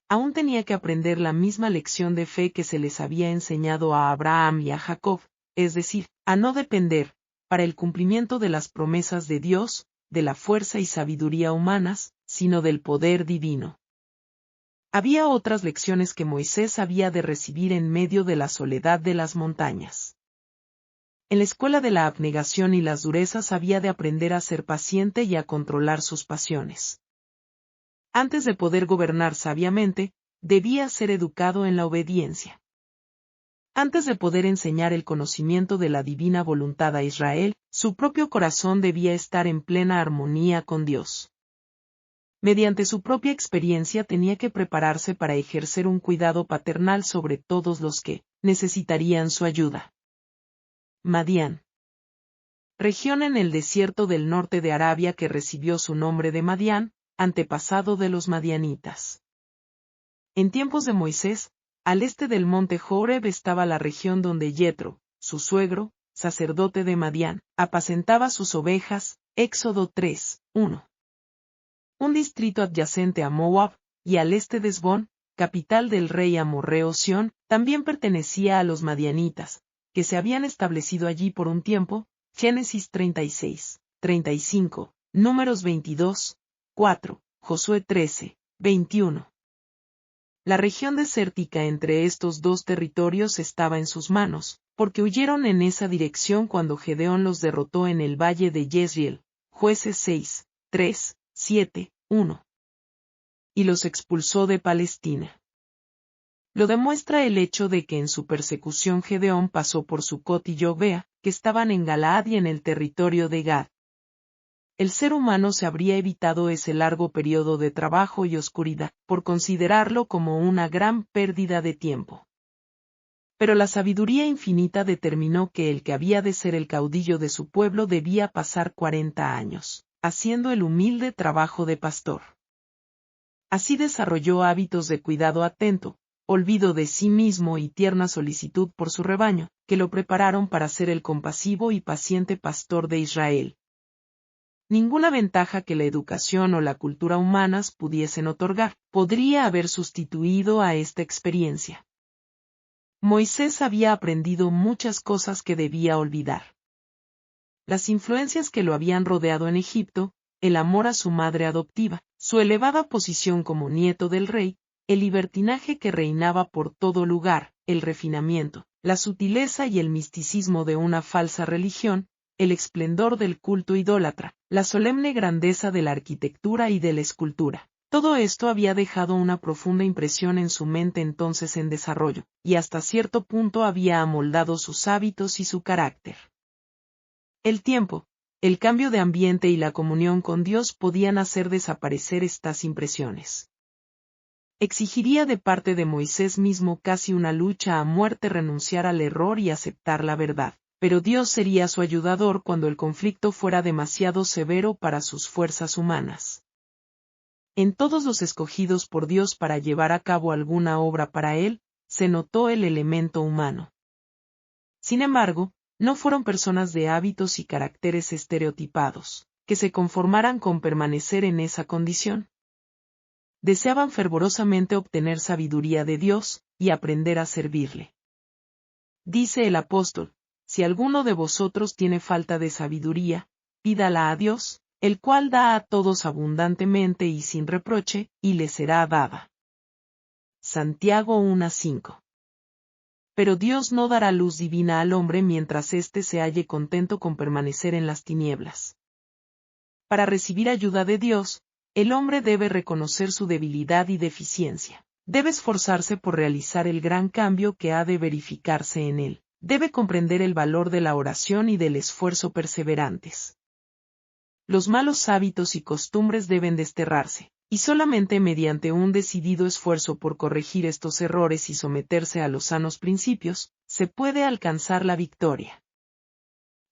Aún tenía que aprender la misma lección de fe que se les había enseñado a Abraham y a Jacob, es decir, a no depender, para el cumplimiento de las promesas de Dios, de la fuerza y sabiduría humanas, sino del poder divino. Había otras lecciones que Moisés había de recibir en medio de la soledad de las montañas. En la escuela de la abnegación y las durezas había de aprender a ser paciente y a controlar sus pasiones. Antes de poder gobernar sabiamente, debía ser educado en la obediencia. Antes de poder enseñar el conocimiento de la divina voluntad a Israel, su propio corazón debía estar en plena armonía con Dios. Mediante su propia experiencia tenía que prepararse para ejercer un cuidado paternal sobre todos los que necesitarían su ayuda. Madián. Región en el desierto del norte de Arabia que recibió su nombre de Madián, antepasado de los madianitas. En tiempos de Moisés, al este del monte Joreb estaba la región donde Yetro, su suegro, sacerdote de Madián, apacentaba sus ovejas, Éxodo 3:1. Un distrito adyacente a Moab, y al este de Esbón, capital del rey amorreo Sión, también pertenecía a los madianitas, que se habían establecido allí por un tiempo, Génesis 36:35, Números 22:4, Josué 13:21. La región desértica entre estos dos territorios estaba en sus manos, porque huyeron en esa dirección cuando Gedeón los derrotó en el valle de Jezreel, Jueces 6:3-7:1. Y los expulsó de Palestina. Lo demuestra el hecho de que en su persecución Gedeón pasó por Sucot y Jogvea, que estaban en Galaad y en el territorio de Gad. El ser humano se habría evitado ese largo periodo de trabajo y oscuridad, por considerarlo como una gran pérdida de tiempo. Pero la sabiduría infinita determinó que el que había de ser el caudillo de su pueblo debía pasar 40 años, haciendo el humilde trabajo de pastor. Así desarrolló hábitos de cuidado atento, olvido de sí mismo y tierna solicitud por su rebaño, que lo prepararon para ser el compasivo y paciente pastor de Israel. Ninguna ventaja que la educación o la cultura humanas pudiesen otorgar podría haber sustituido a esta experiencia. Moisés había aprendido muchas cosas que debía olvidar. Las influencias que lo habían rodeado en Egipto, el amor a su madre adoptiva, su elevada posición como nieto del rey, el libertinaje que reinaba por todo lugar, el refinamiento, la sutileza y el misticismo de una falsa religión, el esplendor del culto idólatra, la solemne grandeza de la arquitectura y de la escultura. Todo esto había dejado una profunda impresión en su mente entonces en desarrollo, y hasta cierto punto había amoldado sus hábitos y su carácter. El tiempo, el cambio de ambiente y la comunión con Dios podían hacer desaparecer estas impresiones. Exigiría de parte de Moisés mismo casi una lucha a muerte renunciar al error y aceptar la verdad, pero Dios sería su ayudador cuando el conflicto fuera demasiado severo para sus fuerzas humanas. En todos los escogidos por Dios para llevar a cabo alguna obra para Él, se notó el elemento humano. Sin embargo, no fueron personas de hábitos y caracteres estereotipados, que se conformaran con permanecer en esa condición. Deseaban fervorosamente obtener sabiduría de Dios, y aprender a servirle. Dice el apóstol, si alguno de vosotros tiene falta de sabiduría, pídala a Dios, el cual da a todos abundantemente y sin reproche, y le será dada. Santiago 1:5. Pero Dios no dará luz divina al hombre mientras éste se halle contento con permanecer en las tinieblas. Para recibir ayuda de Dios, el hombre debe reconocer su debilidad y deficiencia. Debe esforzarse por realizar el gran cambio que ha de verificarse en él. Debe comprender el valor de la oración y del esfuerzo perseverantes. Los malos hábitos y costumbres deben desterrarse, y solamente mediante un decidido esfuerzo por corregir estos errores y someterse a los sanos principios, se puede alcanzar la victoria.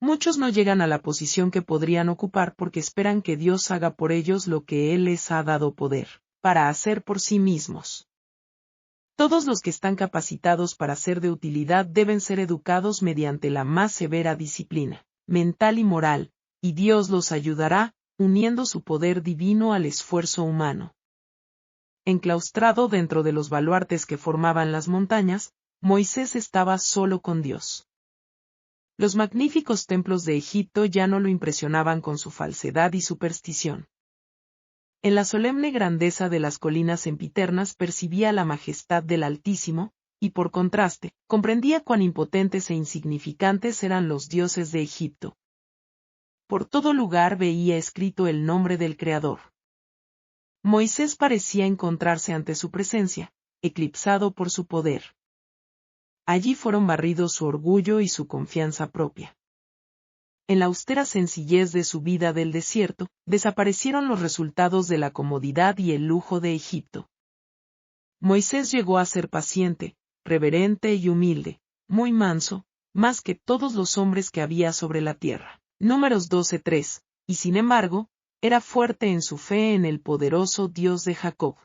Muchos no llegan a la posición que podrían ocupar porque esperan que Dios haga por ellos lo que Él les ha dado poder, para hacer por sí mismos. Todos los que están capacitados para ser de utilidad deben ser educados mediante la más severa disciplina, mental y moral, y Dios los ayudará, uniendo su poder divino al esfuerzo humano. Enclaustrado dentro de los baluartes que formaban las montañas, Moisés estaba solo con Dios. Los magníficos templos de Egipto ya no lo impresionaban con su falsedad y superstición. En la solemne grandeza de las colinas sempiternas percibía la majestad del Altísimo, y por contraste, comprendía cuán impotentes e insignificantes eran los dioses de Egipto. Por todo lugar veía escrito el nombre del Creador. Moisés parecía encontrarse ante su presencia, eclipsado por su poder. Allí fueron barridos su orgullo y su confianza propia. En la austera sencillez de su vida del desierto, desaparecieron los resultados de la comodidad y el lujo de Egipto. Moisés llegó a ser paciente, reverente y humilde, muy manso, más que todos los hombres que había sobre la tierra. Números 12:3, y sin embargo, era fuerte en su fe en el poderoso Dios de Jacob.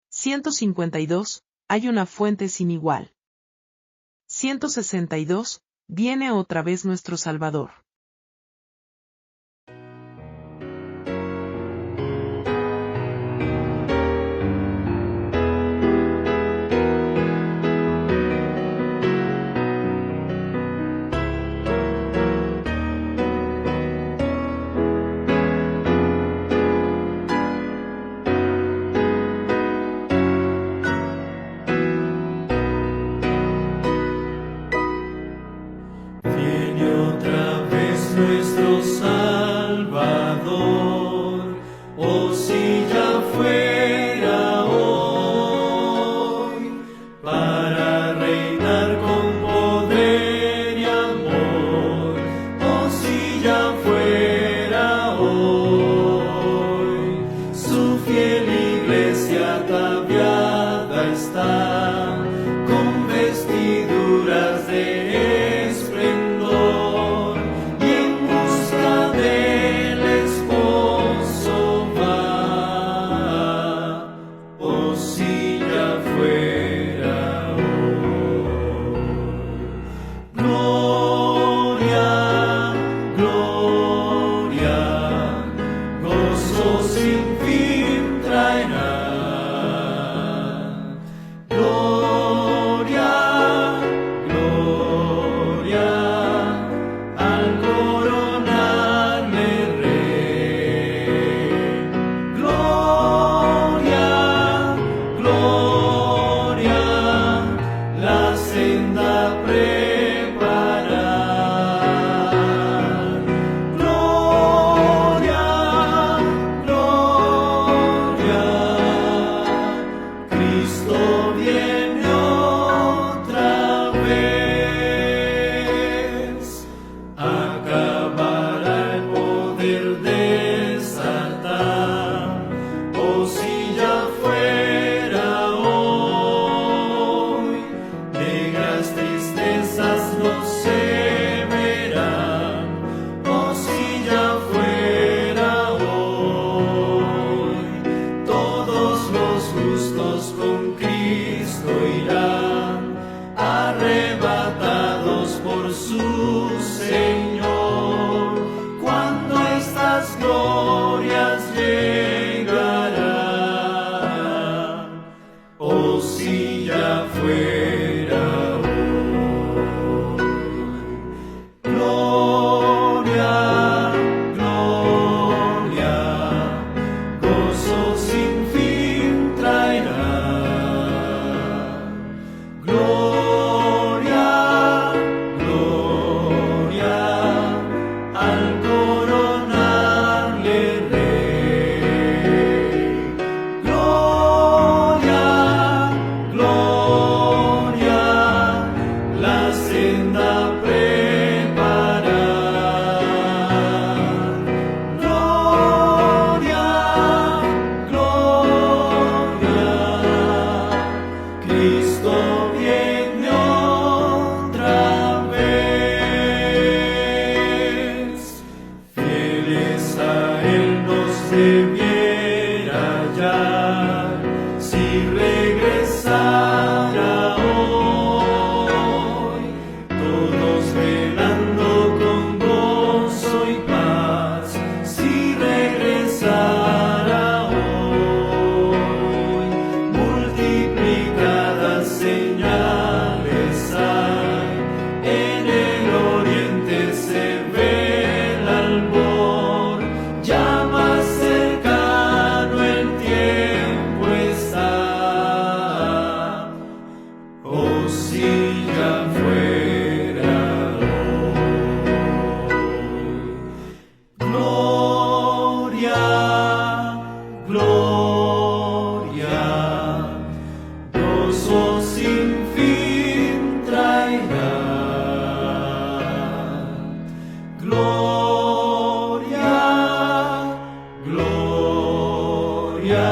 152, hay una fuente sin igual. 162, viene otra vez nuestro Salvador. Nuestro Salvador, oh si ya fuera hoy, para reinar con poder y amor, oh si ya fuera hoy, su fiel iglesia ataviada está, con vestiduras de esplendor. Sin fin traerá. todos con Cristo irán, arrebatados por su Señor, cuando estas glorias llegarán. Oh, si ya fuera hoy. Gloria, gloria, gozo sin fin traerá. Gloria, gloria, al coronarle Rey. Gloria, gloria, la senda preparar. Gloria, gloria, Cristo viene otra vez. Fieles a Él nos debiera hallar, si regresara hoy, todos velando con gozo y paz, si regresara hoy. Multiplicadas señales hay, en el oriente se ve el albor, ya más cercano el tiempo está. Oh, si ya fuera hoy. Gloria, gloria, gozo sin fin traerá. Gloria, gloria.